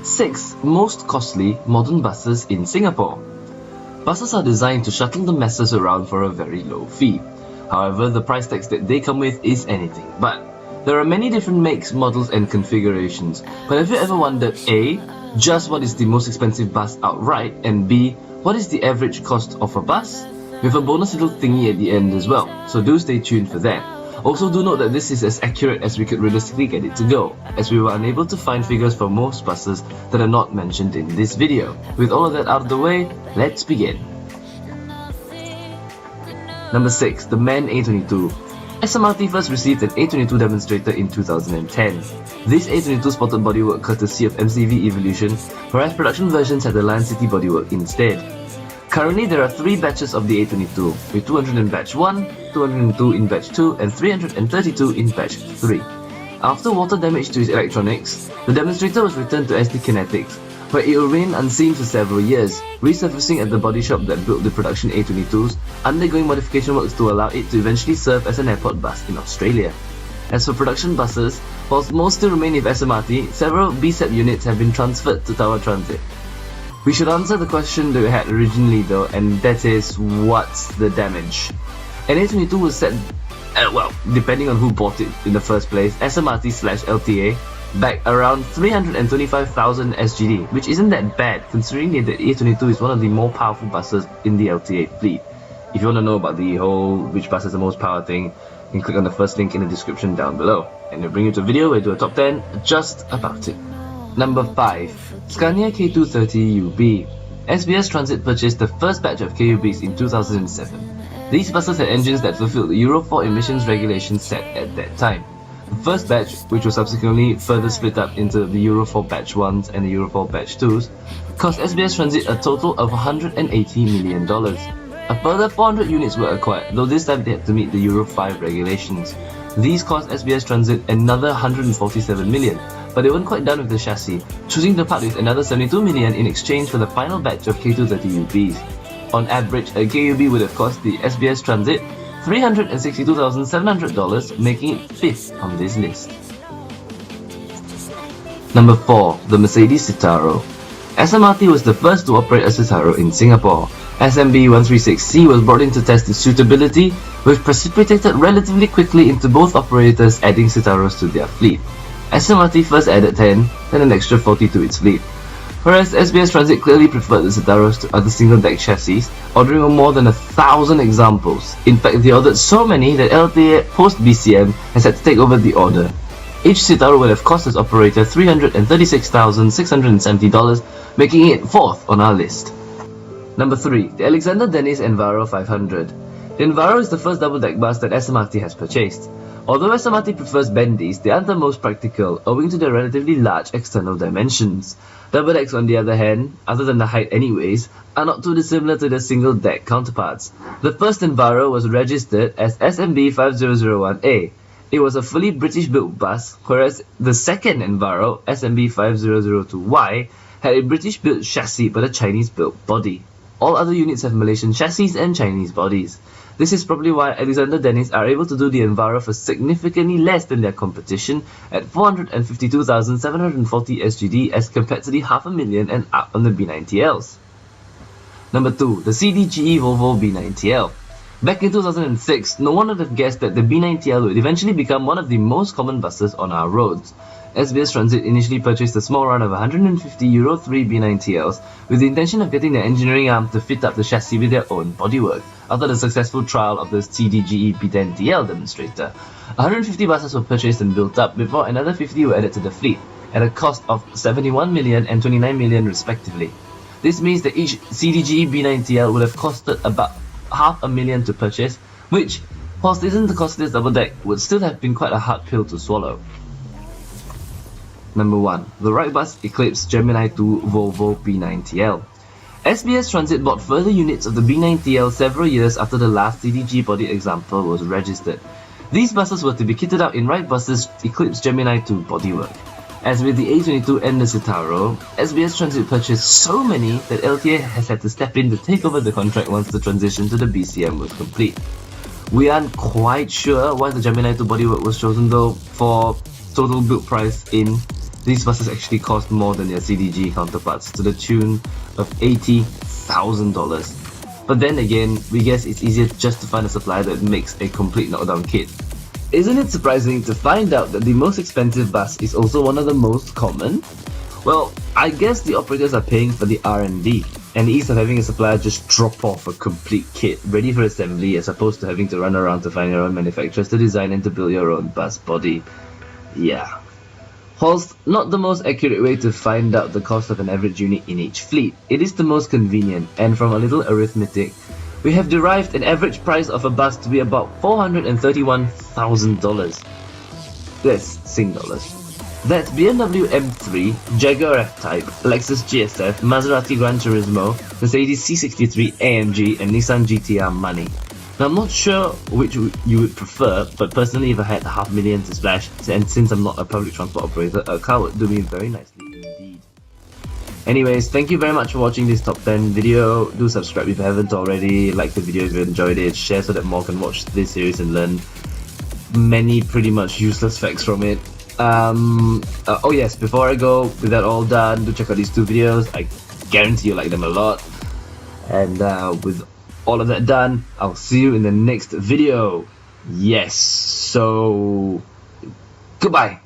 6 most costly modern buses in Singapore. Buses are designed to shuttle the masses around for a very low fee. However, the price tags that they come with is anything but. There are many different makes, models and configurations, but have you ever wondered A, just what is the most expensive bus outright, and B, what is the average cost of a bus? We have a bonus little thingy at the end as well, so do stay tuned for that. Also do note that this is as accurate as we could realistically get it to go, as we were unable to find figures for most buses that are not mentioned in this video. With all of that out of the way, let's begin. Number 6. The MAN A22. SMRT first received an A22 demonstrator in 2010. This A22 spotted bodywork courtesy of MCV Evolution, whereas production versions had the Lion City bodywork instead. Currently, there are 3 batches of the A22, with 200 in batch 1, 202 in batch 2, and 332 in batch 3. After water damage to its electronics, the demonstrator was returned to SD Kinetics, where it remained unseen for several years, resurfacing at the body shop that built the production A22s, undergoing modification works to allow it to eventually serve as an airport bus in Australia. As for production buses, whilst most still remain with SMRT, several BSEP units have been transferred to Tower Transit. We should answer the question that we had originally though, and that is, what's the damage? An A22 was set, depending on who bought it in the first place, SMRT/LTA, back around 325,000 SGD, which isn't that bad considering that the A22 is one of the more powerful buses in the LTA fleet. If you want to know about the whole which bus has the most power thing, you can click on the first link in the description down below, and it'll bring you to a video where we do a top 10 just about it. Number 5. Scania K230UB. SBS Transit purchased the first batch of KUBs in 2007. These buses had engines that fulfilled the Euro 4 emissions regulations set at that time. The first batch, which was subsequently further split up into the Euro 4 Batch 1s and the Euro 4 Batch 2s, cost SBS Transit a total of $180 million. A further 400 units were acquired, though this time they had to meet the Euro 5 regulations. These cost SBS Transit another $147 million, but they weren't quite done with the chassis, choosing to part with another $72 million in exchange for the final batch of K230UBs. On average, a KUB would have cost the SBS Transit $362,700, making it 5th on this list. Number 4. The Mercedes Citaro. SMRT was the first to operate a Citaro in Singapore. SMB136C was brought in to test its suitability, which precipitated relatively quickly into both operators adding Citaros to their fleet. SMRT first added 10, then an extra 40 to its fleet. Whereas SBS Transit clearly preferred the Citaros to other single-deck chassis, ordering more than 1,000 examples. In fact, they ordered so many that LTA post-BCM has had to take over the order. Each Citaro would have cost its operator $336,670, making it 4th on our list. Number 3. The Alexander Dennis Envaro 500. The Envaro is the first double-deck bus that SMRT has purchased. Although SMRT prefers bendies, they aren't the most practical, owing to their relatively large external dimensions. Double decks, on the other hand, other than the height anyways, are not too dissimilar to their single deck counterparts. The first Envaro was registered as SMB 5001A. It was a fully British built bus, whereas the second Envaro, SMB 5002Y, had a British built chassis but a Chinese built body. All other units have Malaysian chassis and Chinese bodies. This is probably why Alexander Dennis are able to do the Envaro for significantly less than their competition at 452,740 SGD as compared to the $500,000 and up on the B90Ls. Number 2. The CDGE Volvo B90L. Back in 2006, no one would have guessed that the B90L would eventually become one of the most common buses on our roads. SBS Transit initially purchased a small run of 150 Euro 3 B90Ls with the intention of getting the engineering arm to fit up the chassis with their own bodywork, after the successful trial of the CDGE B10TL demonstrator. 150 buses were purchased and built up before another 50 were added to the fleet, at a cost of $71 million and $29 million respectively. This means that each CDGE B90L would have costed about $500,000 to purchase, which, whilst isn't the costliest double deck, would still have been quite a hard pill to swallow. Number 1. The Wrightbus Eclipse Gemini 2 Volvo B90L. SBS Transit bought further units of the B90L several years after the last CDG body example was registered. These buses were to be kitted out in Wrightbus's Eclipse Gemini 2 bodywork. As with the A22 and the Citaro, SBS Transit purchased so many that LTA has had to step in to take over the contract once the transition to the BCM was complete. We aren't quite sure why the Gemini 2 bodywork was chosen though for total build price in these buses actually cost more than their CDG counterparts, to the tune of $80,000. But then again, we guess it's easier just to find a supplier that makes a complete knockdown kit. Isn't it surprising to find out that the most expensive bus is also one of the most common? Well, I guess the operators are paying for the R&D, and the ease of having a supplier just drop off a complete kit ready for assembly as opposed to having to run around to find your own manufacturers to design and to build your own bus body. Yeah. Whilst not the most accurate way to find out the cost of an average unit in each fleet, it is the most convenient, and from a little arithmetic, we have derived an average price of a bus to be about $431,000. That's Sing dollars. That's BMW M3, Jaguar F-Type, Lexus GSF, Maserati Gran Turismo, Mercedes C63 AMG, and Nissan GTR money. Now, I'm not sure which you would prefer, but personally, if I had $500,000 to splash, and since I'm not a public transport operator, a car would do me very nicely indeed. Anyways, thank you very much for watching this top 10 video. Do subscribe if you haven't already, like the video if you enjoyed it, share so that more can watch this series and learn many pretty much useless facts from it. Oh yes, before I go, with that all done, do check out these two videos. I guarantee you like them a lot. And with all of that done, I'll see you in the next video. Yes, so goodbye.